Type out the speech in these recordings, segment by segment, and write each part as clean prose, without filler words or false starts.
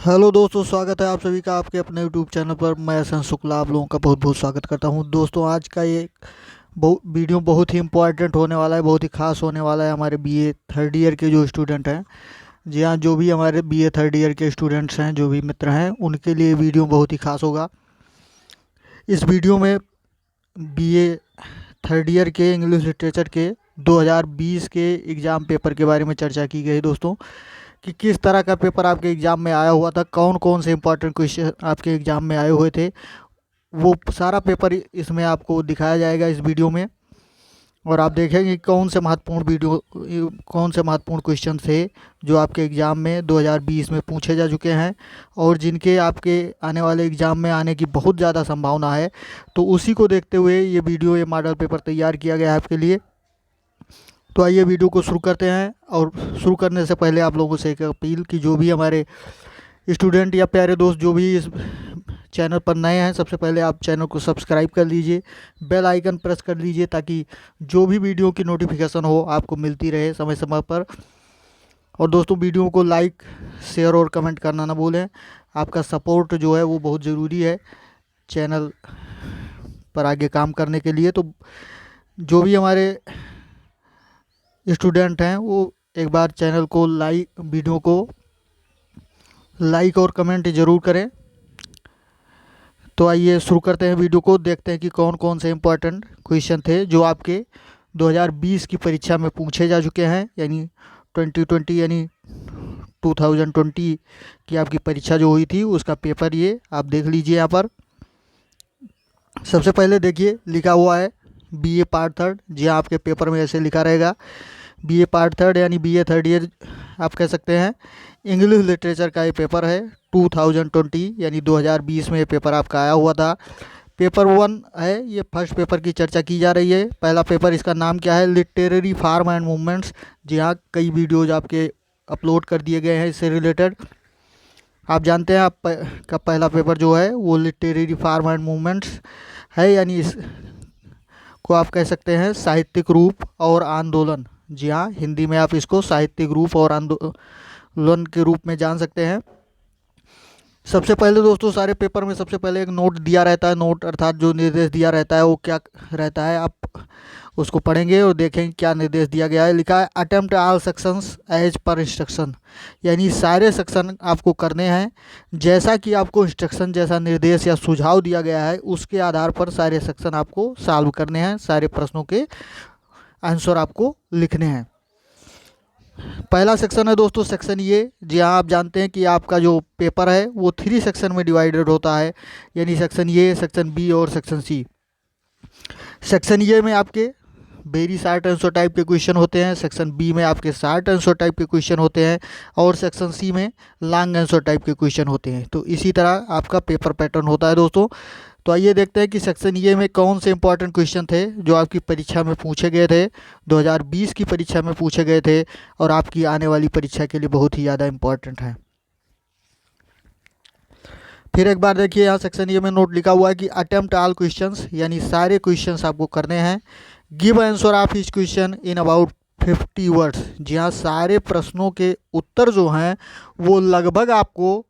Hello दोस्तों, स्वागत है आप सभी का आपके अपने यूट्यूब चैनल पर। मैं एहसन शुक्ला आप लोगों का बहुत बहुत स्वागत करता हूं। दोस्तों, आज का ये वीडियो बहुत ही इम्पोर्टेंट होने वाला है, बहुत ही खास होने वाला है हमारे बीए थर्ड ईयर के जो स्टूडेंट हैं। जी हाँ, जो भी हमारे बीए थर्ड ईयर के स्टूडेंट्स हैं, जो भी मित्र हैं, उनके लिए वीडियो बहुत ही खास होगा। इस वीडियो में बीए थर्ड ईयर के इंग्लिश लिटरेचर के 2020 के एग्ज़ाम पेपर के बारे में चर्चा की गई दोस्तों, कि किस तरह का पेपर आपके एग्ज़ाम में आया हुआ था, कौन कौन से इंपॉर्टेंट क्वेश्चन आपके एग्ज़ाम में आए हुए थे। वो सारा पेपर इसमें आपको दिखाया जाएगा इस वीडियो में। और आप देखेंगे कौन से महत्वपूर्ण क्वेश्चन थे जो आपके एग्ज़ाम में 2020 में पूछे जा चुके हैं और जिनके आपके आने वाले एग्ज़ाम में आने की बहुत ज़्यादा संभावना है। तो उसी को देखते हुए ये मॉडल पेपर तैयार किया गया है आपके लिए। तो आइए वीडियो को शुरू करते हैं। और शुरू करने से पहले आप लोगों से एक अपील कि जो भी हमारे स्टूडेंट या प्यारे दोस्त जो भी इस चैनल पर नए हैं, सबसे पहले आप चैनल को सब्सक्राइब कर लीजिए, बेल आइकन प्रेस कर लीजिए, ताकि जो भी वीडियो की नोटिफिकेशन हो आपको मिलती रहे समय समय पर। और दोस्तों, वीडियो को लाइक, शेयर और कमेंट करना ना भूलें। आपका सपोर्ट जो है वो बहुत ज़रूरी है चैनल पर आगे काम करने के लिए। तो जो भी हमारे स्टूडेंट हैं वो एक बार चैनल को वीडियो को लाइक और कमेंट ज़रूर करें। तो आइए शुरू करते हैं वीडियो को, देखते हैं कि कौन कौन से इम्पोर्टेंट क्वेश्चन थे जो आपके 2020 की परीक्षा में पूछे जा चुके हैं, यानी 2020 की आपकी परीक्षा जो हुई थी उसका पेपर ये आप देख लीजिए यहाँ पर। सबसे पहले देखिए, लिखा हुआ है बीए पार्ट थर्ड। जी हाँ, आपके पेपर में ऐसे लिखा रहेगा बीए पार्ट थर्ड, यानी बीए थर्ड ईयर आप कह सकते हैं। इंग्लिश लिटरेचर का ये पेपर है 2020, यानी 2020 में ये पेपर आपका आया हुआ था। पेपर 1 है, ये फर्स्ट पेपर की चर्चा की जा रही है। पहला पेपर, इसका नाम क्या है? Literary form and movements. जी हाँ, कई वीडियोज आपके अपलोड कर दिए गए हैं इससे रिलेटेड। आप जानते हैं का पहला पेपर जो है वो लिटरेरी फार्म एंड मूवमेंट्स है, यानी इस को आप कह सकते हैं साहित्यिक रूप और आंदोलन। जी हाँ, हिंदी में आप इसको साहित्यिक रूप और आंदोलन के रूप में जान सकते हैं। सबसे पहले दोस्तों, सारे पेपर में सबसे पहले एक नोट दिया रहता है। नोट अर्थात जो निर्देश दिया रहता है वो क्या रहता है, आप उसको पढ़ेंगे और देखेंगे क्या निर्देश दिया गया है। लिखा है attempt all sections as per instruction, यानी सारे सेक्शन आपको करने हैं जैसा कि आपको इंस्ट्रक्शन, जैसा निर्देश या सुझाव दिया गया है उसके आधार पर सारे सेक्शन आपको सॉल्व करने हैं। सारे प्रश्नों के आंसर आपको लिखने हैं। पहला सेक्शन है दोस्तों सेक्शन ये। जी हाँ, आप जानते हैं कि आपका जो पेपर है वो 3 सेक्शन में डिवाइडेड होता है, यानी सेक्शन ए, सेक्शन बी और सेक्शन सी। सेक्शन ए में आपके वेरी शॉर्ट आंसर टाइप के क्वेश्चन होते हैं, सेक्शन बी में आपके शॉर्ट आंसर टाइप के क्वेश्चन होते हैं और सेक्शन सी में लॉन्ग आंसर टाइप के क्वेश्चन होते हैं। तो इसी तरह आपका पेपर पैटर्न होता है दोस्तों। तो आइए देखते हैं कि सेक्शन ए में कौन से इंपॉर्टेंट क्वेश्चन थे जो आपकी परीक्षा में पूछे गए थे, 2020 की परीक्षा में पूछे गए थे और आपकी आने वाली परीक्षा के लिए बहुत ही ज़्यादा इम्पॉर्टेंट है। फिर एक बार देखिए, यहाँ सेक्शन ए में नोट लिखा हुआ है कि अटेम्प्ट ऑल क्वेश्चंस, यानी सारे क्वेश्चंस आपको करने हैं। Give answer of each question in about 50 words. जी हाँ, सारे प्रश्नों के उत्तर जो हैं वो लगभग आपको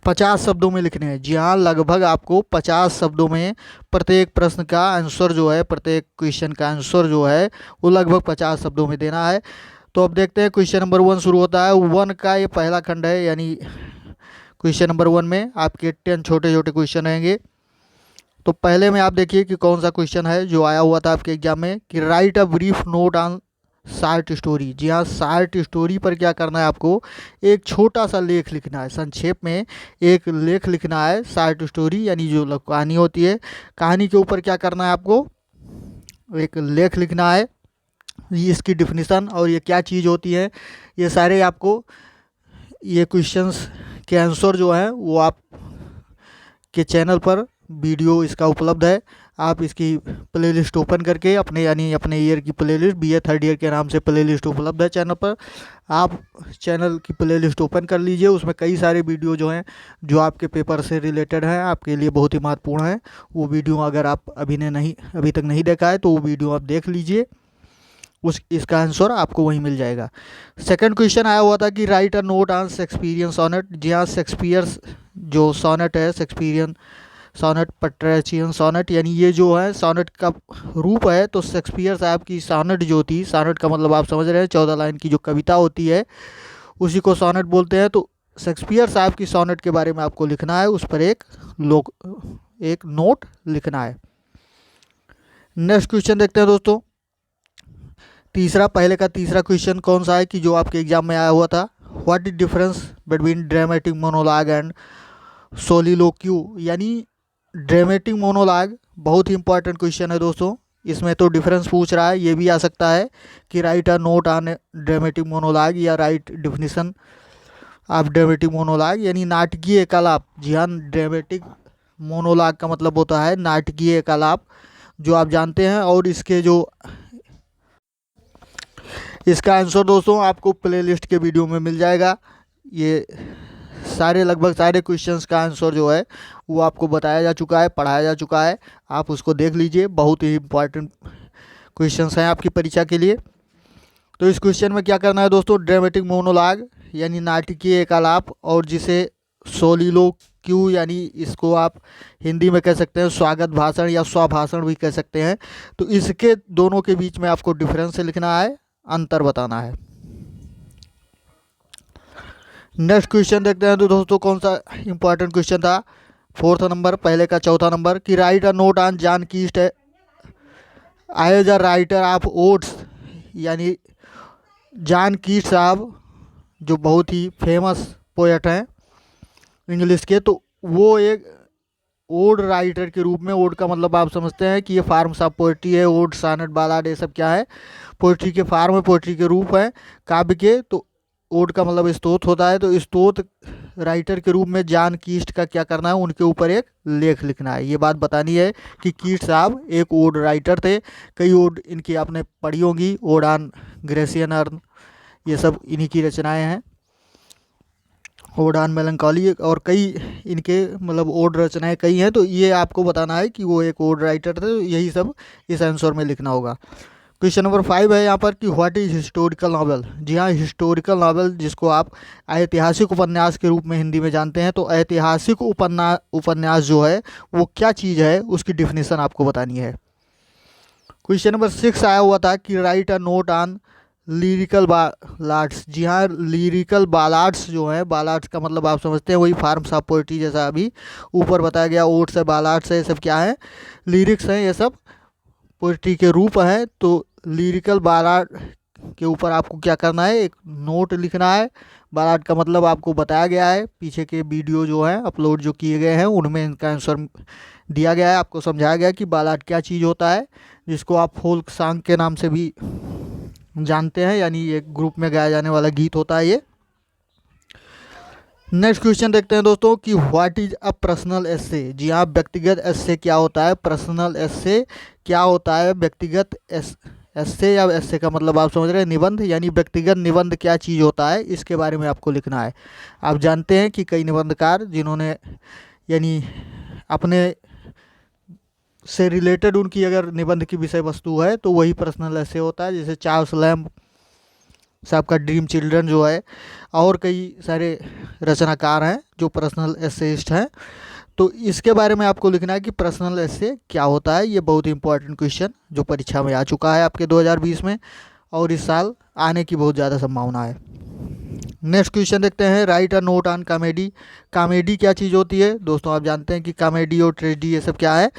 50 शब्दों में लिखने हैं। जी हाँ, लगभग आपको 50 शब्दों में प्रत्येक प्रश्न का आंसर जो है, प्रत्येक क्वेश्चन का आंसर जो है वो लगभग 50 शब्दों में देना है। तो अब देखते हैं, क्वेश्चन नंबर 1 शुरू होता है। 1 का ये पहला खंड है, यानी क्वेश्चन नंबर 1 में आपके 10 छोटे छोटे क्वेश्चन रहेंगे। तो पहले में आप देखिए कि कौन सा क्वेश्चन है जो आया हुआ था आपके एग्जाम में, कि write a brief note on short story. जी हाँ, शार्ट स्टोरी पर क्या करना है आपको? एक छोटा सा लेख लिखना है, संक्षेप में एक लेख लिखना है। शार्ट स्टोरी यानी जो कहानी होती है, कहानी के ऊपर क्या करना है आपको? एक लेख लिखना है। ये इसकी डिफिनीसन और ये क्या चीज़ होती है, ये सारे आपको, ये क्वेश्चंस के आंसर जो है वो आप के चैनल पर वीडियो इसका उपलब्ध है। आप इसकी प्लेलिस्ट ओपन करके अपने, यानी अपने ईयर की प्लेलिस्ट, बीए थर्ड ईयर के नाम से प्लेलिस्ट उपलब्ध है चैनल पर। आप चैनल की प्लेलिस्ट ओपन कर लीजिए, उसमें कई सारे वीडियो जो हैं जो आपके पेपर से रिलेटेड हैं, आपके लिए बहुत ही महत्वपूर्ण है। वो वीडियो अगर आप अभी तक नहीं देखा है तो वो वीडियो आप देख लीजिए। उस इसका आंसर आपको वहीं मिल जाएगा। सेकंड क्वेश्चन आया हुआ था कि write a note on Shakespearean sonnet. जी हाँ, शेक्सपियर जो सोनेट है, शेक्सपियरियन सोनेट, पेट्रिशियन सोनेट, यानी ये जो है सोनेट का रूप है। तो शेक्सपियर साहब की सोनेट जो थी, सोनेट का मतलब आप समझ रहे हैं 14 लाइन की जो कविता होती है उसी को सोनेट बोलते हैं। तो शेक्सपियर साहब की सोनेट के बारे में आपको लिखना है, उस पर एक नोट लिखना है। नेक्स्ट क्वेश्चन देखते हैं दोस्तों। तीसरा, पहले का तीसरा क्वेश्चन कौन सा है कि जो आपके एग्जाम में आया हुआ था, what is difference between dramatic monologue and soliloquy. यानी ड्रामेटिक मोनोलॉग बहुत ही इंपॉर्टेंट क्वेश्चन है दोस्तों। इसमें तो डिफरेंस पूछ रहा है, ये भी आ सकता है कि write a note on dramatic monologue या write definition of dramatic monologue, यानी नाटकीय कलाप। जी हाँ, ड्रामेटिक मोनोलॉग का मतलब होता है नाटकीय कलाप, जो आप जानते हैं। और इसका आंसर दोस्तों आपको प्लेलिस्ट के वीडियो में मिल जाएगा। ये लगभग सारे क्वेश्चंस का आंसर जो है वो आपको बताया जा चुका है, पढ़ाया जा चुका है। आप उसको देख लीजिए, बहुत ही इंपॉर्टेंट क्वेश्चंस हैं आपकी परीक्षा के लिए। तो इस क्वेश्चन में क्या करना है दोस्तों, ड्रामेटिक मोनोलॉग यानी नाटकीय कलाप, और जिसे सोलिलोक्यू यानी इसको आप हिंदी में कह सकते हैं स्वागत भाषण या स्वभाषण भी कह सकते हैं। तो इसके दोनों के बीच में आपको डिफरेंस लिखना है, अंतर बताना है। नेक्स्ट क्वेश्चन देखते हैं तो दोस्तों कौन सा इंपॉर्टेंट क्वेश्चन था, फोर्थ नंबर, पहले का चौथा नंबर, कि write a note on John कीस्ट as a writer of odes. यानी जॉन कीस्ट साहब जो बहुत ही फेमस पोएट हैं इंग्लिश के, तो वो एक ओड राइटर के रूप में, ओड का मतलब आप समझते हैं कि ये फार्म्स ऑफ पोएट्री है, ओड, सानेट, बालाड, ये सब क्या है, पोएट्री के फार्म है, पोएट्री के रूप है काव्य के। तो ओड का मतलब स्तोत्र होता है। तो स्तोत्र राइटर के रूप में जॉन कीस्ट का क्या करना है, उनके ऊपर एक लेख लिखना है। ये बात बतानी है कि कीस्ट साहब एक ओड राइटर थे। कई ओड इनकी आपने पढ़ी होंगी, ओड ऑन ग्रेसियन अर्न, ये सब इन्हीं की रचनाएं हैं, ओड ऑन मेलंकॉली, और कई इनके मतलब ओड रचनाएं कई हैं। तो ये आपको बताना है कि वो एक ओड राइटर थे। तो यही सब इस आंसर में लिखना होगा। क्वेश्चन नंबर 5 है यहाँ पर कि व्हाट इज हिस्टोरिकल नॉवेल। जी हाँ, हिस्टोरिकल नॉवेल जिसको आप ऐतिहासिक उपन्यास के रूप में हिंदी में जानते हैं। तो ऐतिहासिक उपन्यास जो है वो क्या चीज़ है, उसकी डिफिनीशन आपको बतानी है। क्वेश्चन नंबर 6 आया हुआ था कि write a note on lyrical ballads. जी हाँ, लिरिकल बालाड्स जो है, बालाड्स का मतलब आप समझते हैं वही फार्म्स ऑफ पोएट्री, जैसा अभी ऊपर बताया गया, ओड्स है, बालाड्स है, ये सब क्या है, लिरिक्स हैं, ये सब पोएट्री के रूप हैं। तो लिरिकल बालाड के ऊपर आपको क्या करना है, एक नोट लिखना है। बालाड का मतलब आपको बताया गया है, पीछे के वीडियो जो है अपलोड जो किए गए हैं उनमें इनका आंसर दिया गया है, आपको समझाया गया कि बालाड क्या चीज़ होता है, जिसको आप फोल्क सॉन्ग के नाम से भी जानते हैं, यानी एक ग्रुप में गाया जाने वाला गीत होता है ये। नेक्स्ट क्वेश्चन देखते हैं दोस्तों कि व्हाट इज अ पर्सनल एस्से। जी हाँ, व्यक्तिगत एस्से क्या होता है, पर्सनल एस्से क्या होता है, व्यक्तिगत एस्से या एस्से का मतलब आप समझ रहे हैं निबंध, यानी व्यक्तिगत निबंध क्या चीज़ होता है, इसके बारे में आपको लिखना है। आप जानते हैं कि कई निबंधकार जिन्होंने यानी अपने से रिलेटेड उनकी अगर निबंध की विषय वस्तु है तो वही पर्सनल एस्से होता है। जैसे चार्ल्स लैम्ब साहब का ड्रीम चिल्ड्रन जो है, और कई सारे रचनाकार हैं जो पर्सनल एसेइस्ट हैं। तो इसके बारे में आपको लिखना है कि पर्सनल एसे क्या होता है। ये बहुत ही इंपॉर्टेंट क्वेश्चन जो परीक्षा में आ चुका है आपके 2020 में, और इस साल आने की बहुत ज़्यादा संभावना है। नेक्स्ट क्वेश्चन देखते हैं, right a note on comedy. Comedy क्या चीज़ होती है दोस्तों, आप जानते हैं कि कॉमेडी और ट्रेजेडी ये सब क्या है,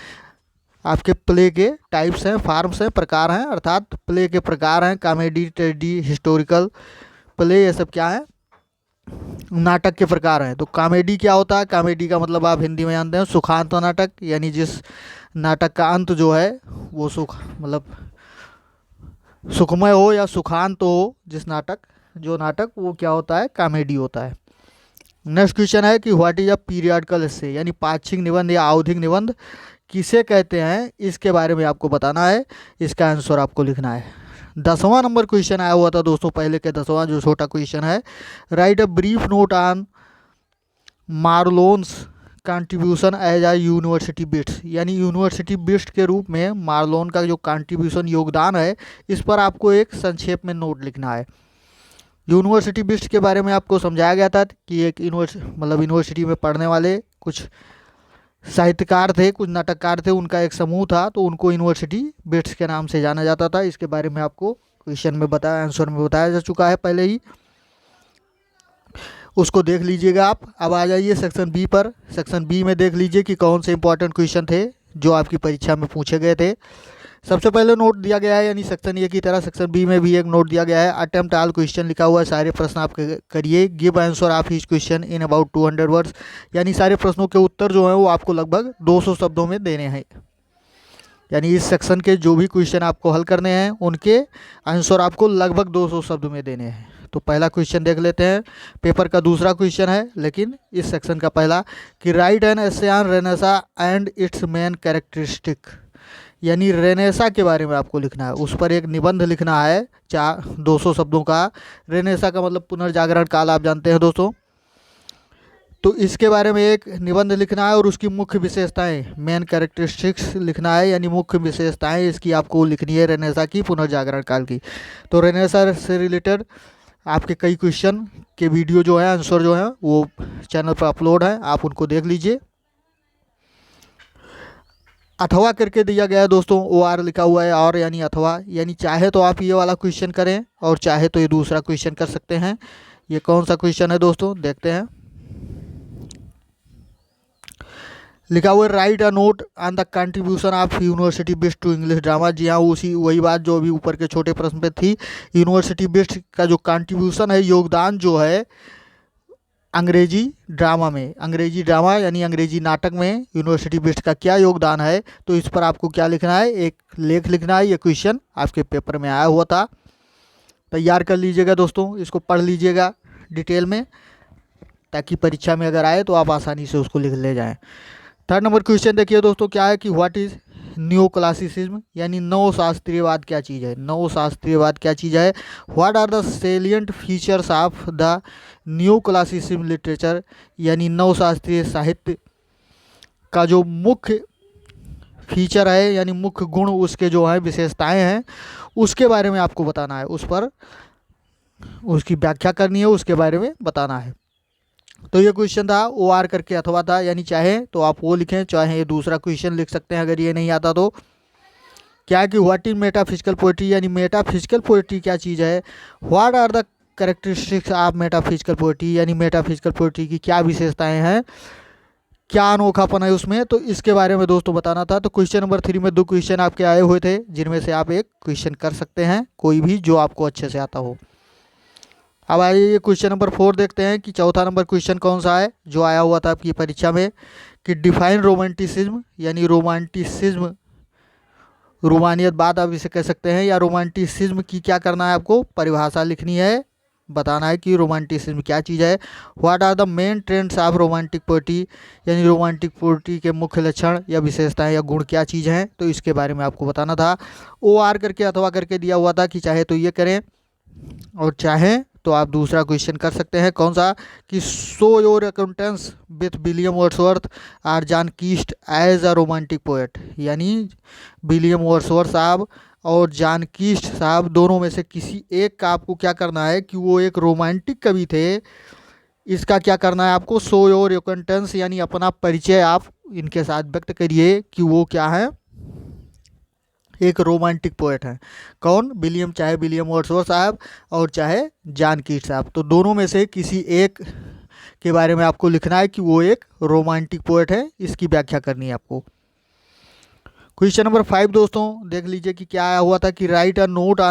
आपके प्ले के टाइप्स हैं, फार्म्स हैं, प्रकार हैं, अर्थात प्ले के प्रकार हैं, कॉमेडी, ट्रेजेडी, हिस्टोरिकल प्ले, ये सब क्या है, नाटक के प्रकार हैं। तो कॉमेडी क्या होता है, कॉमेडी का मतलब आप हिंदी में जानते हैं सुखांत नाटक, यानी जिस नाटक का अंत जो है वो मतलब सुखमय हो या सुखांत हो, जो नाटक वो क्या होता है, कॉमेडी होता है। नेक्स्ट क्वेश्चन है कि व्हाट इज अ पीरियडिकल एस्से, यानी पाक्षिक निबंध या आवधिक निबंध किसे कहते हैं, इसके बारे में आपको बताना है, इसका आंसर आपको लिखना है। 10वां नंबर क्वेश्चन आया हुआ था दोस्तों, पहले के 10वां जो छोटा क्वेश्चन है, write a brief note on Marlowe's contribution as a university wits, यानी यूनिवर्सिटी बिट्स के रूप में मार्लोन का जो कंट्रीब्यूशन योगदान है, इस पर आपको एक संक्षेप में नोट लिखना है। यूनिवर्सिटी बिट्स के बारे में आपको समझाया गया था कि एक यूनिवर्सिटी में पढ़ने वाले कुछ साहित्यकार थे, कुछ नाटककार थे, उनका एक समूह था, तो उनको यूनिवर्सिटी बिट्स के नाम से जाना जाता था। इसके बारे में आपको क्वेश्चन में बताया, आंसर में बताया जा चुका है पहले ही, उसको देख लीजिएगा आप। अब आ जाइए सेक्शन बी पर। सेक्शन बी में देख लीजिए कि कौन से इंपॉर्टेंट क्वेश्चन थे जो आपकी परीक्षा में पूछे गए थे। सबसे पहले नोट दिया गया है, यानी सेक्शन ए की तरह सेक्शन बी में भी एक नोट दिया गया है। अटेम्प्ट ऑल क्वेश्चन लिखा हुआ है, सारे प्रश्न आप करिए। Give answer of each question in about 200 words, यानी सारे प्रश्नों के उत्तर जो हैं वो आपको लगभग 200 शब्दों में देने हैं। यानी इस सेक्शन के जो भी क्वेश्चन आपको हल करने हैं उनके आंसर आपको लगभग 200 शब्द में देने हैं। तो पहला क्वेश्चन देख लेते हैं, पेपर का दूसरा क्वेश्चन है लेकिन इस सेक्शन का पहला, कि write an essay on Renaissance and it's main characteristic, यानी रेनेसा के बारे में आपको लिखना है, उस पर एक निबंध लिखना है 200 शब्दों का। रेनेसा का मतलब पुनर्जागरण काल, आप जानते हैं दोस्तों। तो इसके बारे में एक निबंध लिखना है और उसकी मुख्य विशेषताएं, मेन कैरेक्टरिस्टिक्स लिखना है, यानी मुख्य विशेषताएं इसकी आपको लिखनी है रेनेसा की, पुनर्जागरण काल की। तो रेनेसा से रिलेटेड आपके कई क्वेश्चन के वीडियो जो है, आंसर जो है वो चैनल पर अपलोड है, आप उनको देख लीजिए। अथवा करके दिया गया है दोस्तों, ओ आर लिखा हुआ है, और यानी अथवा, यानी चाहे तो आप ये वाला क्वेश्चन करें और चाहे तो ये दूसरा क्वेश्चन कर सकते हैं। ये कौन सा क्वेश्चन है दोस्तों, देखते हैं। लिखा हुआ है write a note on the contribution of university wits to English drama. जी हाँ, वही बात जो अभी ऊपर के छोटे प्रश्न पे थी। यूनिवर्सिटी बिट्स का जो कंट्रीब्यूशन है, योगदान जो है अंग्रेजी ड्रामा में, अंग्रेजी ड्रामा यानी अंग्रेजी नाटक में यूनिवर्सिटी बिट्स का क्या योगदान है, तो इस पर आपको क्या लिखना है, एक लेख लिखना है। ये क्वेश्चन आपके पेपर में आया हुआ था, तैयार कर लीजिएगा दोस्तों, इसको पढ़ लीजिएगा डिटेल में, ताकि परीक्षा में अगर आए तो आप आसानी से उसको लिख ले जाएं। थर्ड नंबर क्वेश्चन देखिए दोस्तों, क्या है कि व्हाट इज न्यू क्लासिसिज्म, यानी नव शास्त्रीयवाद क्या चीज़ है। नव शास्त्रीयवाद क्या चीज़ है, what are the salient features of the new classicism literature, यानी नव शास्त्रीय साहित्य का जो मुख्य फीचर है, यानी मुख्य गुण, उसके जो है विशेषताएं हैं, उसके बारे में आपको बताना है, उस पर उसकी व्याख्या करनी है, उसके बारे में बताना है। तो ये क्वेश्चन था, ओ आर करके अथवा था, यानी चाहे तो आप वो लिखें, चाहे ये दूसरा क्वेश्चन लिख सकते हैं अगर ये नहीं आता तो। क्या है कि व्हाट इज मेटाफिजिकल पोएट्री, यानी मेटाफिजिकल पोएट्री क्या चीज़ है। What are the characteristics of metaphysical poetry, यानी मेटाफिजिकल पोएट्री की क्या विशेषताएं हैं, क्या अनोखापन है उसमें, तो इसके बारे में दोस्तों बताना था। तो क्वेश्चन नंबर 3 में 2 क्वेश्चन आपके आए हुए थे, जिनमें से आप एक क्वेश्चन कर सकते हैं, कोई भी जो आपको अच्छे से आता हो। अब आइए क्वेश्चन नंबर 4 देखते हैं कि चौथा नंबर क्वेश्चन कौन सा है जो आया हुआ था आपकी परीक्षा में, कि डिफाइन रोमांटिसिज्म, यानी रोमांटिसिज्म, रोमानियतवाद आप इसे कह सकते हैं, या रोमांटिसिज्म की क्या करना है, आपको परिभाषा लिखनी है, बताना है कि रोमांटिसिज्म क्या चीज़ है। What are the main trends of romantic poetry, यानी रोमांटिक पोएट्री के मुख्य लक्षण या विशेषताएं या गुण क्या चीज़ हैं, तो इसके बारे में आपको बताना था। ओ आर करके अथवा करके दिया हुआ था कि चाहे तो ये करें और चाहे तो आप दूसरा क्वेश्चन कर सकते हैं, कौन सा, कि show your acquaintance with William Wordsworth or John कीस्ट एज अ रोमांटिक पोएट, यानी विलियम वर्ड्सवर्थ साहब और जॉन कीस्ट साहब दोनों में से किसी एक का आपको क्या करना है कि वो एक रोमांटिक कवि थे। इसका क्या करना है आपको, शो योर अकाउंटेंस, यानी अपना परिचय आप इनके साथ व्यक्त करिए कि वो क्या है, एक रोमांटिक पोएट हैं। कौन, विलियम, चाहे विलियम वर्ड्सवर्थ साहब और चाहे जॉन कीट्स साहब, तो दोनों में से किसी एक के बारे में आपको लिखना है कि वो एक रोमांटिक पोएट है, इसकी व्याख्या करनी है आपको। क्वेश्चन नंबर 5 दोस्तों देख लीजिए कि क्या आया हुआ था, कि write a note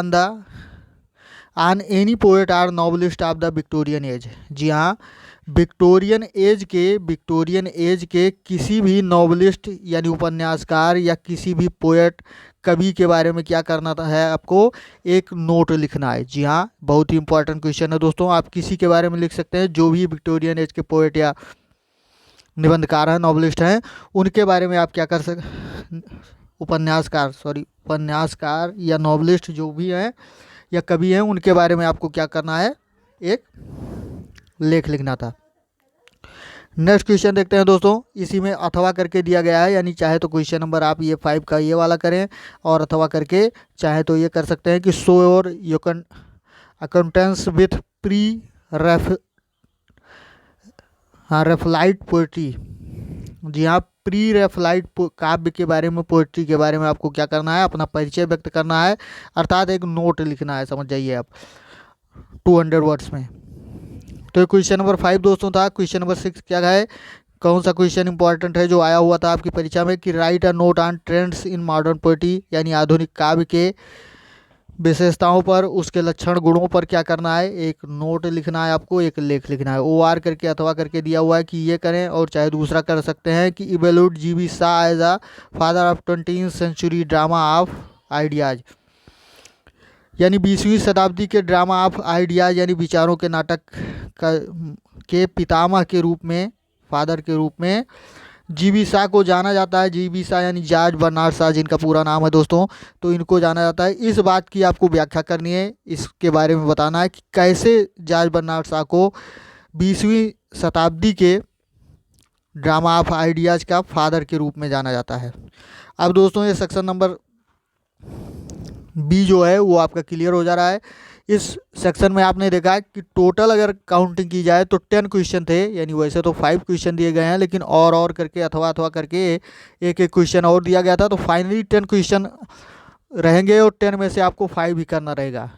on any poet or novelist of the Victorian age. जी हाँ, विक्टोरियन एज के किसी भी नॉवलिस्ट यानी उपन्यासकार या किसी भी पोएट कवि के बारे में क्या करना है, आपको एक नोट लिखना है। जी हाँ, बहुत ही इंपॉर्टेंट क्वेश्चन है दोस्तों, आप किसी के बारे में लिख सकते हैं, जो भी विक्टोरियन एज के पोएट या निबंधकार हैं, नॉवलिस्ट हैं, उनके बारे में आप क्या कर सकते, उपन्यासकार या नॉवलिस्ट जो भी हैं या कवि हैं, उनके बारे में आपको क्या करना है, एक लेख लिखना था। नेक्स्ट क्वेश्चन देखते हैं दोस्तों। इसी में अथवा करके दिया गया है, यानी चाहे तो क्वेश्चन नंबर आप ये 5 का ये वाला करें और अथवा करके चाहे तो ये कर सकते हैं कि शो और you can acquaintance with pre रेफ रेफलाइट पोएट्री। जी हाँ, प्री रेफलाइट काव्य के बारे में, पोएट्री के बारे में आपको क्या करना है, अपना परिचय व्यक्त करना है, अर्थात एक नोट लिखना है, समझ जाइए आप 200 वर्ड्स में। तो क्वेश्चन नंबर 5 दोस्तों था। क्वेश्चन नंबर 6 क्या है, कौन सा क्वेश्चन इंपॉर्टेंट है जो आया हुआ था आपकी परीक्षा में, कि write a note on trends in modern poetry, यानी आधुनिक काव्य के विशेषताओं पर, उसके लक्षण गुणों पर क्या करना है, एक नोट लिखना है आपको, एक लेख लिखना है। ओ आर करके अथवा करके दिया हुआ है कि ये करें, और चाहे दूसरा कर सकते हैं कि evaluate GB Shaw as a father of 20th century drama of ideas, यानी 20वीं शताब्दी के ड्रामा ऑफ आइडियाज यानी विचारों के नाटक के पितामह के रूप में, फादर के रूप में जीबी शाह को जाना जाता है। जीबी शाह यानी जॉर्ज बर्नार्ड शाह जिनका पूरा नाम है दोस्तों, तो इनको जाना जाता है। इस बात की आपको व्याख्या करनी है, इसके बारे में बताना है कि कैसे जॉर्ज बर्नार्ड शाह को 20वीं शताब्दी के ड्रामा ऑफ आइडियाज़ का फादर के रूप में जाना जाता है। अब दोस्तों ये सेक्शन नंबर बी जो है वो आपका क्लियर हो जा रहा है। इस सेक्शन में आपने देखा कि टोटल अगर काउंटिंग की जाए तो 10 क्वेश्चन थे, यानी वैसे तो 5 क्वेश्चन दिए गए हैं, लेकिन और करके अथवा करके एक क्वेश्चन और दिया गया था, तो फाइनली 10 क्वेश्चन रहेंगे और 10 में से आपको 5 ही करना रहेगा।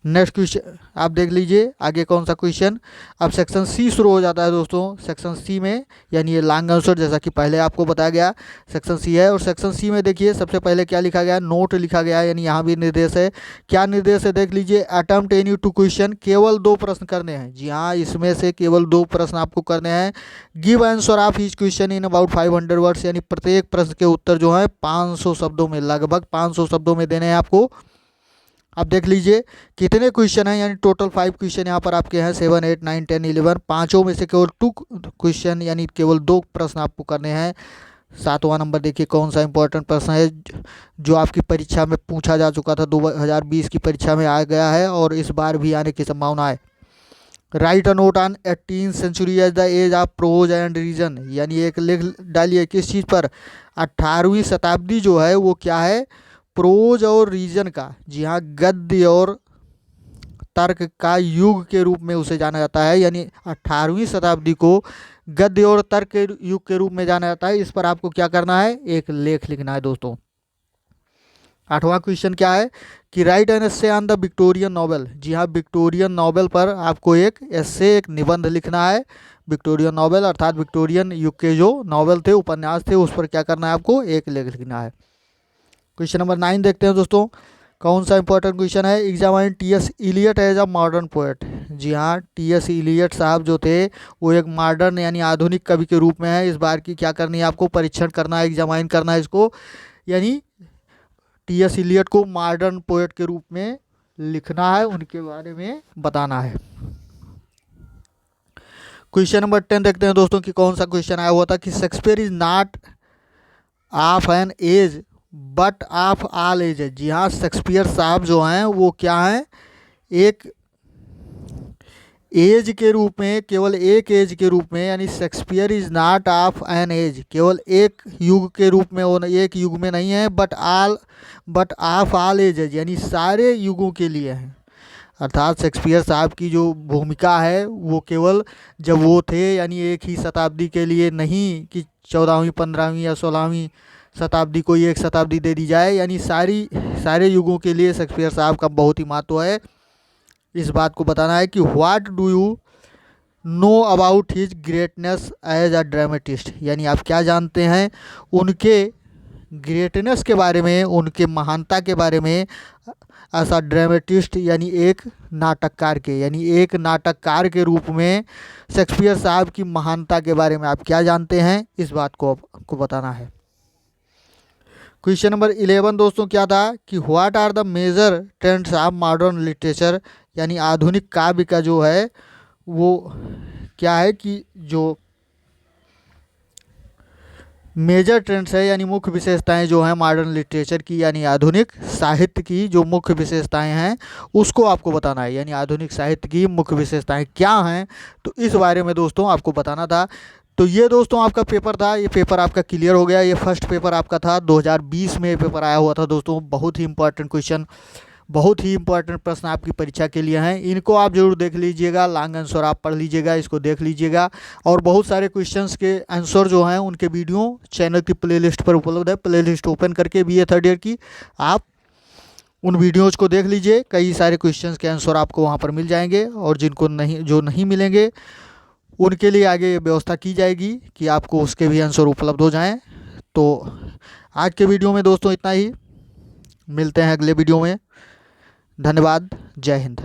नेक्स्ट क्वेश्चन आप देख लीजिए आगे कौन सा क्वेश्चन। अब सेक्शन सी शुरू हो जाता है दोस्तों। सेक्शन सी में यानी ये लॉन्ग आंसर जैसा कि पहले आपको बताया गया सेक्शन सी है, और सेक्शन सी में देखिए सबसे पहले क्या लिखा गया है, नोट लिखा गया है, यानी यहाँ भी निर्देश है। क्या निर्देश है देख लीजिए, अटेम्प्ट एनी 2 क्वेश्चन, केवल 2 प्रश्न करने हैं। जी हाँ, इसमें से केवल 2 प्रश्न आपको करने हैं। Give answer of each question in about 500 words, यानी प्रत्येक प्रश्न के उत्तर जो है 500 शब्दों में, लगभग 500 शब्दों में देने हैं आपको। अब देख लीजिए कितने क्वेश्चन हैं, यानी टोटल 5 क्वेश्चन यहाँ पर आपके हैं, 7, 8, 9, 10, 11, पाँचों में से केवल 2 क्वेश्चन यानी केवल 2 प्रश्न आपको करने हैं। 7वां नंबर देखिए कौन सा इंपॉर्टेंट प्रश्न है जो आपकी परीक्षा में पूछा जा चुका था, 2020 की परीक्षा में आ गया है और इस बार भी आने की संभावना है। Write a note on 18th century as the age of prose and reason, यानी एक लिख डालिए किस चीज़ पर, 18वीं शताब्दी जो है वो क्या है, प्रोज और रीजन का, जी हाँ, गद्य और तर्क का युग के रूप में उसे जाना जाता है। यानी 18वीं शताब्दी को गद्य और तर्क के युग के रूप में जाना जाता है। इस पर आपको क्या करना है, एक लेख लिखना है दोस्तों। 8वां क्वेश्चन क्या है कि write an essay on the Victorian novel. जी हाँ, विक्टोरियन नॉवेल पर आपको एक एस्से, एक निबंध लिखना है। विक्टोरियन नॉवेल अर्थात विक्टोरियन युग के जो नॉवेल थे, उपन्यास थे, उस पर क्या करना है आपको, एक लेख लिखना है। क्वेश्चन नंबर 9 देखते हैं दोस्तों, कौन सा इंपॉर्टेंट क्वेश्चन है, examine T S. Eliot as a modern poet. जी हाँ, टी.एस. इलियट साहब जो थे वो एक मॉडर्न यानी आधुनिक कवि के रूप में है। इस बार की क्या करनी है आपको, परीक्षण करना है, एग्जामाइन करना है इसको, यानी टी.एस. इलियट को मॉडर्न पोएट के रूप में लिखना है, उनके बारे में बताना है। क्वेश्चन नंबर 10 देखते हैं दोस्तों कि कौन सा क्वेश्चन आया हुआ था कि Shakespeare is not of an age but of all age है। जी हाँ, शेक्सपियर साहब जो हैं वो क्या हैं, एक एज के रूप में, केवल एक एज के रूप में, यानी Shakespeare is not of an age, केवल एक युग के रूप में, वो एक युग में नहीं है, बट ऑफ ऑल एजेज, यानी सारे युगों के लिए हैं। अर्थात शेक्सपियर साहब की जो भूमिका है वो केवल जब वो थे यानी एक ही शताब्दी के लिए नहीं कि 14वीं 15वीं या 16वीं शताब्दी को एक शताब्दी दे दी जाए, यानी सारे युगों के लिए शेक्सपियर साहब का बहुत ही महत्व है। इस बात को बताना है कि what do you know about his greatness as a dramatist, यानी आप क्या जानते हैं उनके ग्रेटनेस के बारे में, उनके महानता के बारे में, ऐसा ड्रामेटिस्ट यानी एक नाटककार के, यानी एक नाटककार के रूप में शेक्सपियर साहब की महानता के बारे में आप क्या जानते हैं, इस बात को आपको बताना है। क्वेश्चन नंबर 11 दोस्तों क्या था कि what are the major trends of modern literature, यानी आधुनिक काव्य का जो है वो क्या है कि जो मेजर ट्रेंड्स है यानी मुख्य विशेषताएं जो हैं मॉडर्न लिटरेचर की यानी आधुनिक साहित्य की जो मुख्य विशेषताएं हैं उसको आपको बताना है। यानी आधुनिक साहित्य की मुख्य विशेषताएं क्या हैं, तो इस बारे में दोस्तों आपको बताना था। तो ये दोस्तों आपका पेपर था, ये पेपर आपका क्लियर हो गया। ये फर्स्ट पेपर आपका था 2020 में, ये पेपर आया हुआ था दोस्तों। बहुत ही इंपॉर्टेंट क्वेश्चन, बहुत ही इंपॉर्टेंट प्रश्न आपकी परीक्षा के लिए हैं। इनको आप जरूर देख लीजिएगा, लॉन्ग आंसर आप पढ़ लीजिएगा, इसको देख लीजिएगा। और बहुत सारे क्वेश्चंस के आंसर जो हैं उनके वीडियो चैनल की प्लेलिस्ट पर उपलब्ध है। प्लेलिस्ट ओपन करके BA थर्ड ईयर की आप उन वीडियोज़ को देख लीजिए। कई सारे क्वेश्चंस के आंसर आपको वहाँ पर मिल जाएंगे, और जिनको नहीं, जो नहीं मिलेंगे उनके लिए आगे व्यवस्था की जाएगी कि आपको उसके भी आंसर उपलब्ध हो जाएँ। तो आज के वीडियो में दोस्तों इतना ही, मिलते हैं अगले वीडियो में। धन्यवाद, जय हिंद।